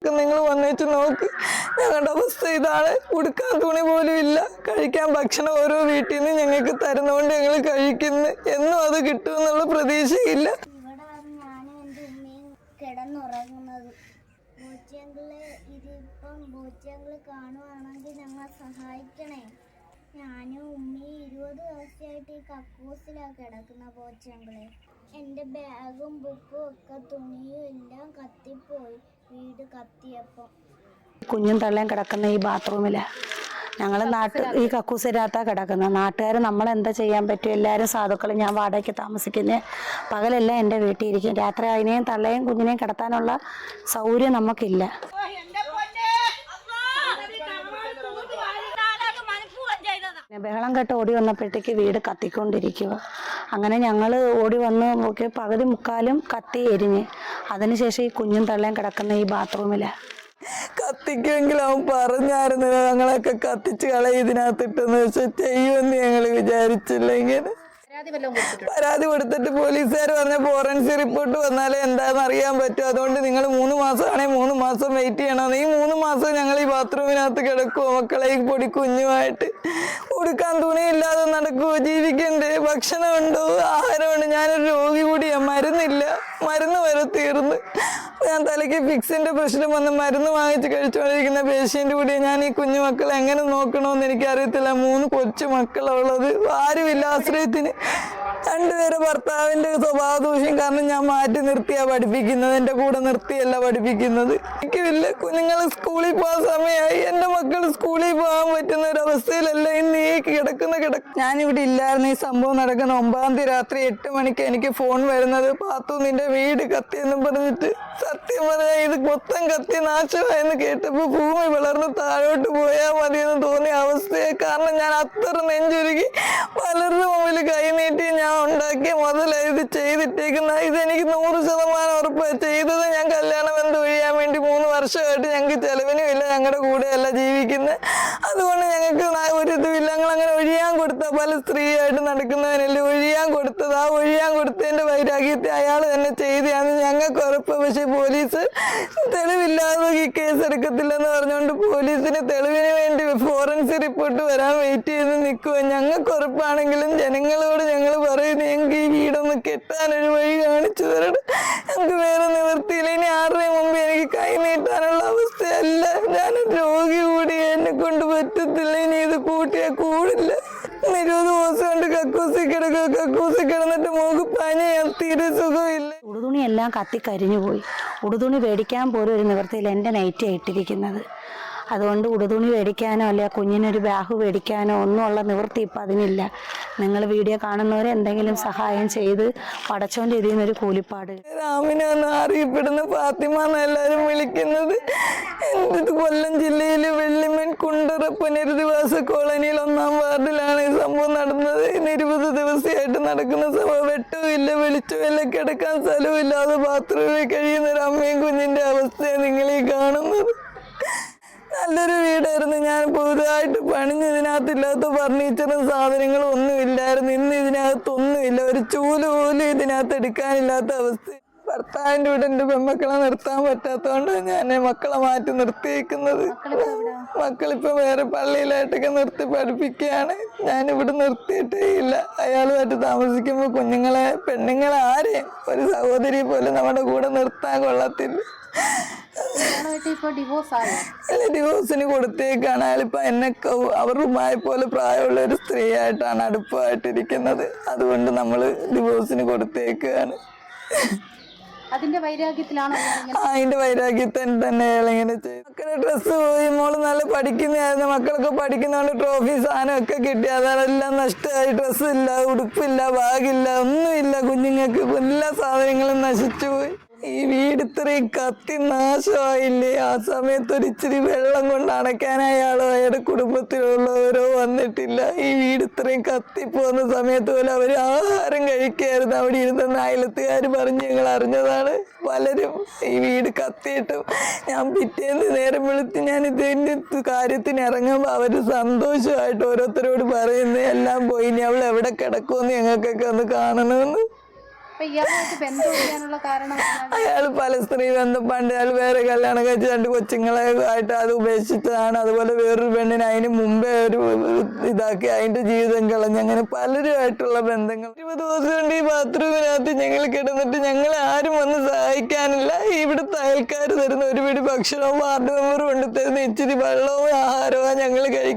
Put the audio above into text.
നിങ്ങൾ വന്നേച്ച് നോക്ക്. ഞങ്ങളുടെ അവസ്ഥ ഇതാണ്. ഉടുക്കാൻ തുണി പോലും ഇല്ല. കഴിക്കാൻ ഭക്ഷണം ഓരോ വീട്ടിൽ നിന്ന് ഞങ്ങൾക്ക് തരുന്നതുകൊണ്ട് ഞങ്ങൾ കഴിക്കുന്നു. എന്നും അത് കിട്ടുമെന്നുള്ള പ്രതീക്ഷയില്ല. ഇവിടെ ഞാനും എൻ്റെ ഉമ്മയും കിടന്നുറങ്ങുന്നത്. ബൂച്ചങ്കിള് ഇതിപ്പം ബൂച്ചങ്കിള് കാണുവാണെങ്കിൽ ഞങ്ങളെ സഹായിക്കണേ. ഞാനും ഉമ്മയും 20 ദിവസമായിട്ട് ഈ കക്കൂസിലാണ് കിടക്കുന്ന ബോച്ചങ്കിളെ. എൻ്റെ ബാഗും ബുക്കും ഒക്കെ തുണിയും എല്ലാം കത്തിപ്പോയി. വീട് കത്തിയപ്പോൾ കുഞ്ഞും തള്ളയും കിടക്കുന്ന ഈ ബാത്റൂമിലാണ് ഞങ്ങൾ ഈ കക്കൂസിനകത്താണ് കിടക്കുന്നത്. നാട്ടുകാർ നമ്മളെന്താ ചെയ്യാൻ പറ്റും? എല്ലാവരും സാധുക്കൾ. ഞാൻ വാടകയ്ക്ക് താമസിക്കുന്നത്. പകലെല്ലാം എൻ്റെ വീട്ടിൽ ഇരിക്കും. രാത്രി അതിനെയും തള്ളയും കുഞ്ഞിനെയും കിടത്താനുള്ള സൗകര്യം നമുക്കില്ല. ബഹളം കേട്ട് ഓടി വന്നപ്പോഴത്തേക്ക് വീട് കത്തിക്കൊണ്ടിരിക്കുക. അങ്ങനെ ഞങ്ങൾ ഓടി വന്ന് നോക്കി പകുതി മുക്കാലും കത്തി എരിഞ്ഞ്. അതിനുശേഷം ഈ കുഞ്ഞും തള്ളയും കിടക്കുന്ന ഈ ബാത്റൂമിലാണ്. കത്തിക്കുമെങ്കിലും അവൻ പറഞ്ഞായിരുന്നു ഞങ്ങളൊക്കെ കത്തിച്ച് കളയും ഇതിനകത്തിട്ടെന്ന്. പക്ഷെ ചെയ്യുമെന്ന് ഞങ്ങൾ വിചാരിച്ചില്ല. ഇങ്ങനെ പരാതി കൊടുത്തിട്ട് പോലീസുകാർ പറഞ്ഞ ഫോറൻസിക് റിപ്പോർട്ട് വന്നാലേ എന്താണെന്ന് അറിയാൻ പറ്റും. അതുകൊണ്ട് നിങ്ങൾ 3 മാസമാണെങ്കിൽ 3 മാസം വെയിറ്റ് ചെയ്യണം. ഈ 3 മാസം ഞങ്ങൾ ഈ ബാത്റൂമിനകത്ത് കിടക്കുമോ? മക്കളെ ഈ പൊടി കുഞ്ഞുമായിട്ട് ഉടുക്കാൻ തുണിയില്ലാതെ നടക്കുമോ? ജീവിക്കണ്ടേ? ഭക്ഷണമുണ്ടോ? ആഹാരമുണ്ട്? ഞാനൊരു രോഗി കൂടിയാണ്. മരുന്നില്ല. മരുന്ന് വരെ തീർന്ന്. ഞാൻ തലയ്ക്ക് ഫിക്സിന്റെ പ്രശ്നം വന്ന് മരുന്ന് വാങ്ങിച്ച് കഴിച്ചുകൊണ്ടിരിക്കുന്ന പേഷ്യന്റ് കൂടിയാണ്. ഞാൻ ഈ കുഞ്ഞുമക്കളെ എങ്ങനെ നോക്കണമെന്ന് എനിക്കറിയത്തില്ല. 3 കൊച്ചു മക്കളുള്ളത്. ആരുമില്ല ആശ്രയത്തിന്. 2 പേരെ ഭർത്താവിന്റെ സ്വഭാവ ദൂഷ്യം കാരണം ഞാൻ മാറ്റി നിർത്തിയാ പഠിപ്പിക്കുന്നത്. എൻ്റെ കൂടെ നിർത്തിയല്ല പഠിപ്പിക്കുന്നത്. എനിക്കില്ല. കുഞ്ഞുങ്ങൾ സ്കൂളിൽ പോകാൻ സമയമായി. എൻ്റെ മക്കൾ സ്കൂളിൽ പോകാൻ പറ്റുന്ന ഒരു അവസ്ഥയിലല്ല ഇന്ന് ഈ ഞാനിവിടെ ഇല്ലായിരുന്നു. ഈ സംഭവം നടക്കുന്ന 9-ാം തീയതി രാത്രി 8 മണിക്ക് എനിക്ക് ഫോൺ വരുന്നത്. പാത്തു നിന്റെ വീട് കത്തിയെന്നും പറഞ്ഞിട്ട്. സത്യം പറഞ്ഞാൽ ഇത് മൊത്തം കത്തി നാശമായെന്ന് കേട്ടപ്പോൾ ഭൂമി വളർന്ന് താഴോട്ട് പോയാൽ മതിയെന്ന് തോന്നിയ അവസ്ഥയെ. കാരണം ഞാൻ അത്ര നെഞ്ചുരുകി പലരുടെ മുമ്പിൽ കൈനീട്ടി ഞാൻ ഉണ്ടാക്കിയ മുതലായി ഇത് ചെയ്തിട്ടേക്കുന്ന. ഇതെനിക്ക് 100% ഉറപ്പാണ്. ചെയ്തത് ഞാൻ കല്യാണം ബന്ധം ഒഴിയാൻ വേണ്ടി 3 വർഷമായിട്ട് ഞങ്ങൾക്ക് ചെലവിനും ഇല്ല. ഞങ്ങളുടെ കൂടെയല്ല ജീവിക്കുന്നത്. അതുകൊണ്ട് ഞങ്ങൾക്ക് ഒരു ഇതുമില്ല. ഞങ്ങളങ്ങനെ ഒഴിയാൻ കൊടുത്ത പല സ്ത്രീയായിട്ട് നടക്കുന്നവനല്ലേ ഒഴിയാൻ കൊടുത്തത്. ആ ഒഴിയാൻ കൊടുത്തതിൻ്റെ വൈരാഗ്യത്തെ അയാൾ തന്നെ ചെയ്തതാണ്. ഞങ്ങൾക്ക് ഉറപ്പ്. പക്ഷെ പോലീസ് തെളിവില്ലാതെ ഈ കേസ് എടുക്കത്തില്ലെന്ന് പറഞ്ഞുകൊണ്ട് പോലീസിന് തെളിവിന് വേണ്ടി ഫോറൻസിക് റിപ്പോർട്ട് വരാൻ വെയിറ്റ് ചെയ്ത് നിൽക്കുക. ഞങ്ങൾക്ക് ഉറപ്പാണെങ്കിലും ജനങ്ങളോട് ഞങ്ങൾ പറയുന്നത് ഞങ്ങൾക്ക് ഈ വീടൊന്ന് കെട്ടാനൊരു വഴി കാണിച്ചു തരണം. ഞങ്ങൾക്ക് വേറെ നിവൃത്തിയില്ല. ഇനി 6 മുമ്പ് എനിക്ക് കൈ നീട്ടാനുള്ള അവസ്ഥയല്ല. ഞാനൊരു രോഗി കൂടി. എന്നെ കൊണ്ട് പറ്റത്തില്ല. ഇനി ഇത് കൂട്ടിയാൽ കൂടില്ല. 20 ദിവസം കൊണ്ട് കക്കൂസി കിടക്കുക. കക്കൂസി കിടന്നിട്ട് മൂക്ക് പനിയാ. തീരെ സുഖമില്ല. ഉടുതുണി എല്ലാം കത്തിക്കരിഞ്ഞു പോയി. ഉടുതുണി മേടിക്കാൻ പോലും ഒരു നിവൃത്തിയിൽ. എൻ്റെ നൈറ്റ് ഇട്ടിരിക്കുന്നത്. അതുകൊണ്ട് ഉടുതുണി മേടിക്കാനോ അല്ലെ കുഞ്ഞിനൊരു ബാഗ് മേടിക്കാനോ ഒന്നുമുള്ള നിവൃത്തി ഇപ്പം അതിനില്ല. നിങ്ങൾ വീഡിയോ കാണുന്നവരെ എന്തെങ്കിലും സഹായം ചെയ്ത് പടച്ചോൻ്റെ ഇതിൽ നിന്നൊരു കൂലിപ്പാട്. രാമിനാണ് അറിയപ്പെടുന്ന. ഫാത്തിമ എന്ന് എല്ലാവരും വിളിക്കുന്നത്. എൻ്റെ കൊല്ലം ജില്ലയിലെ വെള്ളിമൺ കുണ്ടറ പുനരധിവാസ കോളനിയിൽ 1-ാം വാർഡിലാണ് ഈ സംഭവം നടന്നത്. ഇന്ന് 20 ദിവസമായിട്ട് നടക്കുന്ന സംഭവം. വെട്ടവുമില്ല, വെളിച്ചവുമില്ല, കിടക്കാൻ സ്ഥലവുമില്ലാതെ ബാത്റൂമിൽ കഴിയുന്ന ഒരു അമ്മയും കുഞ്ഞിൻ്റെ അവസ്ഥയാണ് നിങ്ങളീ കാണുന്നത്. നല്ലൊരു വീടായിരുന്നു. ഞാൻ പുതുതായിട്ട് പണിഞ്ഞ് ഇതിനകത്തില്ലാത്ത ഫർണിച്ചറും സാധനങ്ങളും ഒന്നും ഇല്ലായിരുന്നു. ഇന്ന് ഇതിനകത്തൊന്നുമില്ല. ഒരു ചൂല് പോലും ഇതിനകത്ത് എടുക്കാനില്ലാത്ത അവസ്ഥ. ഭർത്താവിൻ്റെ കൂടെ എൻ്റെ പെൺമക്കളെ നിർത്താൻ പറ്റാത്തതുകൊണ്ട് ഞാൻ മക്കളെ മാറ്റി നിർത്തിയേക്കുന്നത്. മക്കളിപ്പോൾ വേറെ പള്ളിയിലായിട്ടൊക്കെ നിർത്തി പഠിപ്പിക്കുകയാണ്. ഞാനിവിടെ നിർത്തിയിട്ടേ ഇല്ല. അയാളുമായിട്ട് താമസിക്കുമ്പോൾ കുഞ്ഞുങ്ങളെ പെണ്ണുങ്ങളെ ആരെയും ഒരു സഹോദരി പോലെ നമ്മുടെ കൂടെ നിർത്താൻ കൊള്ളത്തില്ല. ഡിവോഴ്സിന് കൊടുത്തേക്കാണ്. അയാളിപ്പോ എന്നെയൊക്കെ അവരുമായി പോലെ പ്രായമുള്ള ഒരു സ്ത്രീയായിട്ടാണ് അടുപ്പമായിട്ടിരിക്കുന്നത്. അതുകൊണ്ട് നമ്മൾ ഡിവോഴ്സിന് കൊടുത്തേക്കാണ്. അതിന്റെ വൈരാഗ്യത്തിലാണോ? അതിന്റെ വൈരാഗ്യത്തിൽ തന്നെ ഇങ്ങനെ ചെയ്യും. മക്കളുടെ ഡ്രസ്സ് പോയി. മോള് നല്ല പഠിക്കുന്നതായിരുന്നു. മക്കളൊക്കെ പഠിക്കുന്നതുകൊണ്ട് ട്രോഫി സാധനമൊക്കെ കിട്ടി. അതെല്ലാം നഷ്ടമായി. ഡ്രസ്സില്ല, ഉടുപ്പില്ല, ബാഗില്ല, ഒന്നുമില്ല. കുഞ്ഞുങ്ങൾക്ക് എല്ലാ സാധനങ്ങളും നശിച്ചു പോയി. ഈ വീട് ഇത്രയും കത്തി നാശമായില്ലേ? ആ സമയത്ത് ഒരിച്ചിരി വെള്ളം കൊണ്ട് അണയ്ക്കാൻ അയാളോ അയാളുടെ കുടുംബത്തിലുള്ളവരോ വന്നിട്ടില്ല. ഈ വീട് ഇത്രയും കത്തിപ്പോകുന്ന സമയത്ത് പോലെ അവർ ആഹാരം കഴിക്കായിരുന്നു. അവിടെ ഇരുന്ന അയലത്തുകാർ പറഞ്ഞ് ഞങ്ങൾ അറിഞ്ഞതാണ്. പലരും ഈ വീട് കത്തിയിട്ടും ഞാൻ പിറ്റേന്ന് നേരം വെളുത്ത് ഞാൻ ഇതിൻ്റെ കാര്യത്തിന് ഇറങ്ങുമ്പോൾ അവർ സന്തോഷമായിട്ട് ഓരോരുത്തരോട് പറയുന്നത് എല്ലാം പോയി. ഇനി അവൾ എവിടെ കിടക്കുമെന്ന് ഞങ്ങൾക്കൊക്കെ ഒന്ന് കാണണമെന്ന്. അപ്പൊ ഇയാളുമായിട്ട് ബന്ധം ഒഴിയാനുള്ള കാരണം എന്താണ്? അയാൾ പല സ്ത്രീ ബന്ധം, പണ്ട് അയാൾ വേറെ കല്യാണം കഴിച്ച് 2 കൊച്ചുങ്ങളെ ആയിട്ട് അത് ഉപേക്ഷിച്ചതാണ്. അതുപോലെ വേറൊരു പെണ്ണിന് അതിന് മുമ്പേ ഒരു ഇതാക്കി അതിന്റെ ജീവിതം കളഞ്ഞ്, അങ്ങനെ പലരുമായിട്ടുള്ള ബന്ധങ്ങൾ. 20 ദിവസം കൊണ്ട് ഈ ബാത്റൂമിനകത്ത് ഞങ്ങൾ കിടന്നിട്ട് ഞങ്ങൾ ആരും വന്ന് സഹായിക്കാനില്ല. ഇവിടുത്തെ അയൽക്കാർ തരുന്ന ഒരു പിടി ഭക്ഷണവും വാർഡ് മെമ്പർ കൊണ്ട് തരുന്ന ഇച്ചിരി വെള്ളവും ആഹാരവും ഞങ്ങൾ കഴിക്കും.